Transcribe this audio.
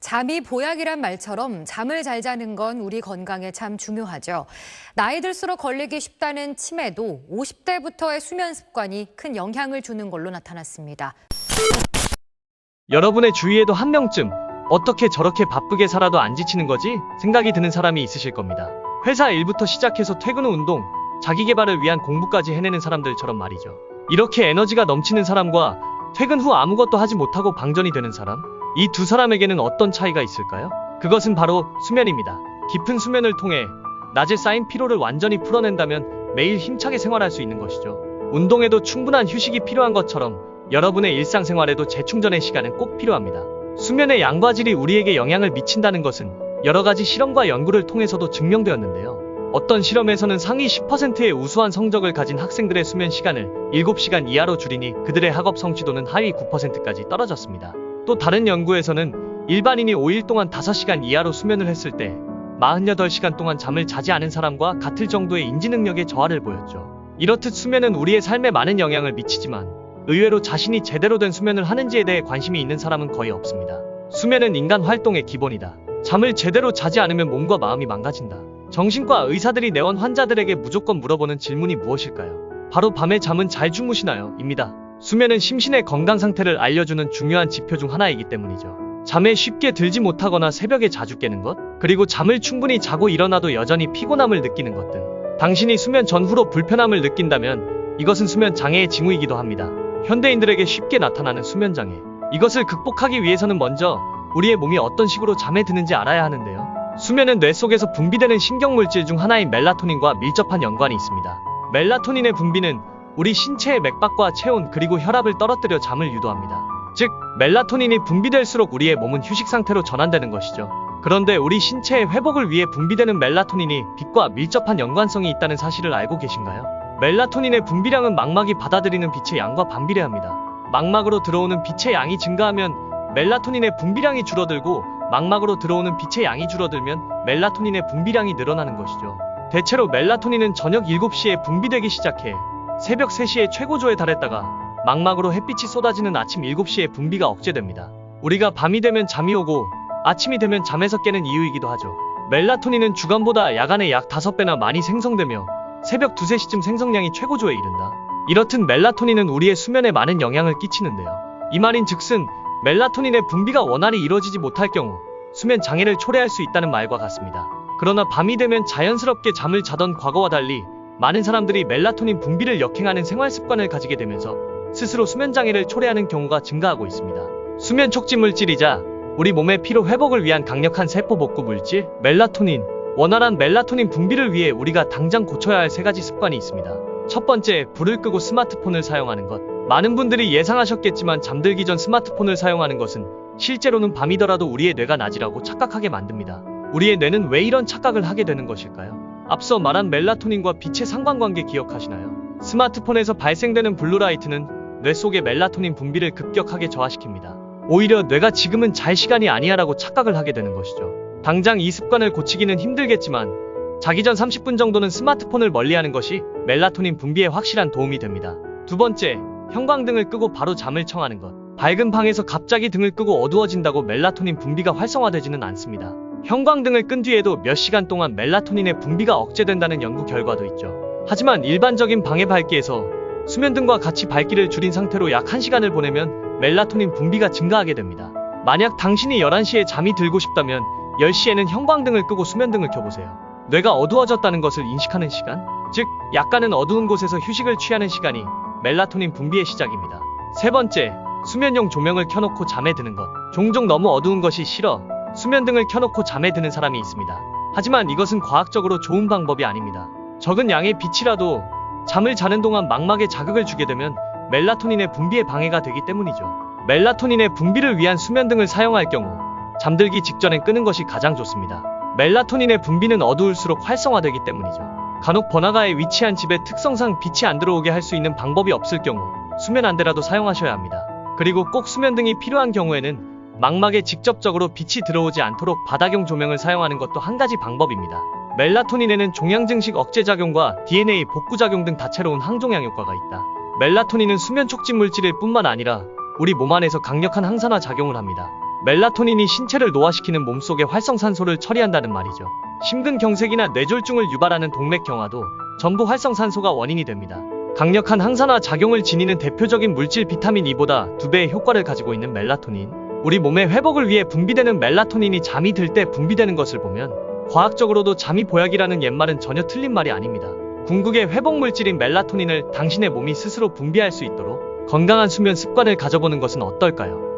잠이 보약이란 말처럼 잠을 잘 자는 건 우리 건강에 참 중요하죠. 나이 들수록 걸리기 쉽다는 치매도 50대부터의 수면 습관이 큰 영향을 주는 걸로 나타났습니다. 여러분의 주위에도 한 명쯤 어떻게 저렇게 바쁘게 살아도 안 지치는 거지? 생각이 드는 사람이 있으실 겁니다. 회사 일부터 시작해서 퇴근 후 운동, 자기 개발을 위한 공부까지 해내는 사람들처럼 말이죠. 이렇게 에너지가 넘치는 사람과 퇴근 후 아무것도 하지 못하고 방전이 되는 사람, 이 두 사람에게는 어떤 차이가 있을까요? 그것은 바로 수면입니다. 깊은 수면을 통해 낮에 쌓인 피로를 완전히 풀어낸다면 매일 힘차게 생활할 수 있는 것이죠. 운동에도 충분한 휴식이 필요한 것처럼 여러분의 일상생활에도 재충전의 시간은 꼭 필요합니다. 수면의 양과 질이 우리에게 영향을 미친다는 것은 여러 가지 실험과 연구를 통해서도 증명되었는데요. 어떤 실험에서는 상위 10%의 우수한 성적을 가진 학생들의 수면 시간을 7시간 이하로 줄이니 그들의 학업 성취도는 하위 9%까지 떨어졌습니다. 또 다른 연구에서는 일반인이 5일 동안 5시간 이하로 수면을 했을 때 48시간 동안 잠을 자지 않은 사람과 같을 정도의 인지 능력의 저하를 보였죠. 이렇듯 수면은 우리의 삶에 많은 영향을 미치지만 의외로 자신이 제대로 된 수면을 하는지에 대해 관심이 있는 사람은 거의 없습니다. 수면은 인간 활동의 기본이다. 잠을 제대로 자지 않으면 몸과 마음이 망가진다. 정신과 의사들이 내원 환자들에게 무조건 물어보는 질문이 무엇일까요? 바로 밤에 잠은 잘 주무시나요? 입니다. 수면은 심신의 건강 상태를 알려주는 중요한 지표 중 하나이기 때문이죠. 잠에 쉽게 들지 못하거나 새벽에 자주 깨는 것, 그리고 잠을 충분히 자고 일어나도 여전히 피곤함을 느끼는 것 등 당신이 수면 전후로 불편함을 느낀다면 이것은 수면 장애의 징후이기도 합니다. 현대인들에게 쉽게 나타나는 수면 장애, 이것을 극복하기 위해서는 먼저 우리의 몸이 어떤 식으로 잠에 드는지 알아야 하는데요. 수면은 뇌 속에서 분비되는 신경물질 중 하나인 멜라토닌과 밀접한 연관이 있습니다. 멜라토닌의 분비는 우리 신체의 맥박과 체온 그리고 혈압을 떨어뜨려 잠을 유도합니다. 즉, 멜라토닌이 분비될수록 우리의 몸은 휴식 상태로 전환되는 것이죠. 그런데 우리 신체의 회복을 위해 분비되는 멜라토닌이 빛과 밀접한 연관성이 있다는 사실을 알고 계신가요? 멜라토닌의 분비량은 망막이 받아들이는 빛의 양과 반비례합니다. 망막으로 들어오는 빛의 양이 증가하면 멜라토닌의 분비량이 줄어들고 망막으로 들어오는 빛의 양이 줄어들면 멜라토닌의 분비량이 늘어나는 것이죠. 대체로 멜라토닌은 저녁 7시에 분비되기 시작해 새벽 3시에 최고조에 달했다가 망막으로 햇빛이 쏟아지는 아침 7시에 분비가 억제됩니다. 우리가 밤이 되면 잠이 오고 아침이 되면 잠에서 깨는 이유이기도 하죠. 멜라토닌은 주간보다 야간에 약 5배나 많이 생성되며 새벽 2, 3시쯤 생성량이 최고조에 이른다. 이렇듯 멜라토닌은 우리의 수면에 많은 영향을 끼치는데요. 이 말인즉슨 멜라토닌의 분비가 원활히 이루어지지 못할 경우 수면 장애를 초래할 수 있다는 말과 같습니다. 그러나 밤이 되면 자연스럽게 잠을 자던 과거와 달리 많은 사람들이 멜라토닌 분비를 역행하는 생활 습관을 가지게 되면서 스스로 수면 장애를 초래하는 경우가 증가하고 있습니다. 수면 촉진 물질이자 우리 몸의 피로 회복을 위한 강력한 세포 복구 물질, 멜라토닌. 원활한 멜라토닌 분비를 위해 우리가 당장 고쳐야 할 3가지 습관이 있습니다. 첫 번째, 불을 끄고 스마트폰을 사용하는 것. 많은 분들이 예상하셨겠지만 잠들기 전 스마트폰을 사용하는 것은 실제로는 밤이더라도 우리의 뇌가 낮이라고 착각하게 만듭니다. 우리의 뇌는 왜 이런 착각을 하게 되는 것일까요? 앞서 말한 멜라토닌과 빛의 상관관계 기억하시나요? 스마트폰에서 발생되는 블루라이트는 뇌 속의 멜라토닌 분비를 급격하게 저하시킵니다. 오히려 뇌가 지금은 잘 시간이 아니야라고 착각을 하게 되는 것이죠. 당장 이 습관을 고치기는 힘들겠지만 자기 전 30분 정도는 스마트폰을 멀리하는 것이 멜라토닌 분비에 확실한 도움이 됩니다. 두 번째, 형광등을 끄고 바로 잠을 청하는 것. 밝은 방에서 갑자기 등을 끄고 어두워진다고 멜라토닌 분비가 활성화되지는 않습니다. 형광등을 끈 뒤에도 몇 시간 동안 멜라토닌의 분비가 억제된다는 연구 결과도 있죠. 하지만 일반적인 방의 밝기에서 수면등과 같이 밝기를 줄인 상태로 약 1시간을 보내면 멜라토닌 분비가 증가하게 됩니다. 만약 당신이 11시에 잠이 들고 싶다면 10시에는 형광등을 끄고 수면등을 켜보세요. 뇌가 어두워졌다는 것을 인식하는 시간, 즉 약간은 어두운 곳에서 휴식을 취하는 시간이 멜라토닌 분비의 시작입니다. 세 번째, 수면용 조명을 켜놓고 잠에 드는 것. 종종 너무 어두운 것이 싫어 수면등을 켜놓고 잠에 드는 사람이 있습니다. 하지만 이것은 과학적으로 좋은 방법이 아닙니다. 적은 양의 빛이라도 잠을 자는 동안 망막에 자극을 주게 되면 멜라토닌의 분비에 방해가 되기 때문이죠. 멜라토닌의 분비를 위한 수면등을 사용할 경우 잠들기 직전에 끄는 것이 가장 좋습니다. 멜라토닌의 분비는 어두울수록 활성화되기 때문이죠. 간혹 번화가에 위치한 집에 특성상 빛이 안 들어오게 할 수 있는 방법이 없을 경우 수면 안대라도 사용하셔야 합니다. 그리고 꼭 수면등이 필요한 경우에는 망막에 직접적으로 빛이 들어오지 않도록 바닥용 조명을 사용하는 것도 한 가지 방법입니다. 멜라토닌에는 종양증식 억제작용과 DNA 복구작용 등 다채로운 항종양 효과가 있다. 멜라토닌은 수면 촉진 물질일 뿐만 아니라 우리 몸 안에서 강력한 항산화 작용을 합니다. 멜라토닌이 신체를 노화시키는 몸속의 활성산소를 처리한다는 말이죠. 심근경색이나 뇌졸중을 유발하는 동맥경화도 전부 활성산소가 원인이 됩니다. 강력한 항산화 작용을 지니는 대표적인 물질 비타민 E보다 2배의 효과를 가지고 있는 멜라토닌. 우리 몸의 회복을 위해 분비되는 멜라토닌이 잠이 들 때 분비되는 것을 보면 과학적으로도 잠이 보약이라는 옛말은 전혀 틀린 말이 아닙니다. 궁극의 회복 물질인 멜라토닌을 당신의 몸이 스스로 분비할 수 있도록 건강한 수면 습관을 가져보는 것은 어떨까요?